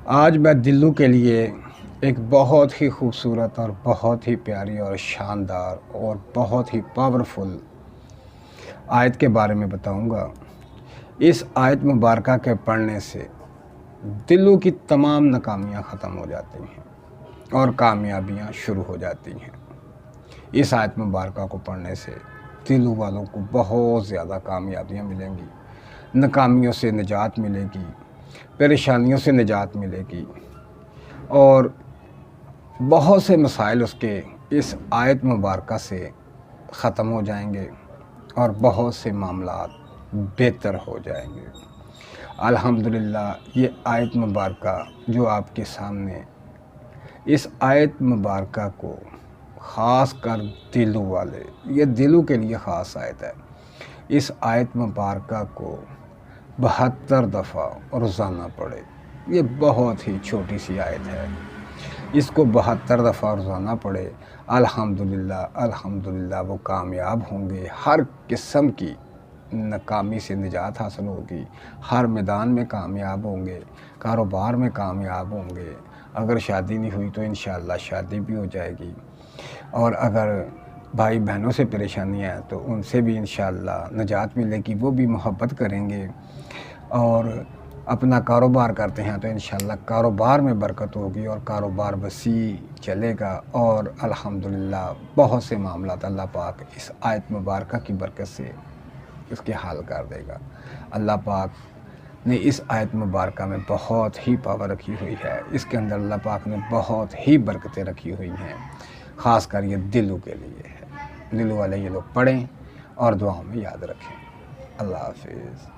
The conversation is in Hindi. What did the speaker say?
आज मैं दिल्लू के लिए एक बहुत ही खूबसूरत और बहुत ही प्यारी और शानदार और बहुत ही पावरफुल आयत के बारे में बताऊंगा। इस आयत मुबारका के पढ़ने से दिल्लू की तमाम नाकामियां ख़त्म हो जाती हैं और कामयाबियां शुरू हो जाती हैं। इस आयत मुबारका को पढ़ने से दिल्लू वालों को बहुत ज़्यादा कामयाबियां मिलेंगी, नाकामियों से निजात मिलेगी, परेशानियों से निजात मिलेगी और बहुत से मसाइल उसके इस आयत मुबारका से ख़त्म हो जाएंगे और बहुत से मामलात बेहतर हो जाएंगे। अल्हम्दुलिल्लाह ये आयत मुबारका जो आपके सामने, इस आयत मुबारका को ख़ास कर दिल्लू वाले, ये दिल्लू के लिए ख़ास आयत है। इस आयत मुबारका को 72 दफ़ा रोज़ाना पढ़े। ये बहुत ही छोटी सी आयत है, इसको 72 दफ़ा रोज़ाना पढ़े। अल्हम्दुलिल्लाह अल्हम्दुलिल्लाह वो कामयाब होंगे, हर किस्म की नाकामी से निजात हासिल होगी, हर मैदान में कामयाब होंगे, कारोबार में कामयाब होंगे। अगर शादी नहीं हुई तो इंशाअल्लाह शादी भी हो जाएगी और अगर भाई बहनों से परेशानियाँ हैं तो उनसे भी इंशाअल्लाह निजात मिलेगी, वो भी मोहब्बत करेंगे। और अपना कारोबार करते हैं तो इंशाअल्लाह कारोबार में बरकत होगी और कारोबार वसी चलेगा और अल्हम्दुलिल्लाह बहुत से मामलात अल्लाह पाक इस आयत मुबारका की बरकत से इसके हल कर देगा। अल्लाह पाक ने इस आयत मुबारका में बहुत ही पावर रखी हुई है, इसके अंदर अल्लाह पाक ने बहुत ही बरकतें रखी हुई हैं। ख़ास कर ये दिल्लू के लिए है। दिल्लू वाले ये लोग पढ़ें और दुआओं में याद रखें। अल्लाह हाफ़िज़।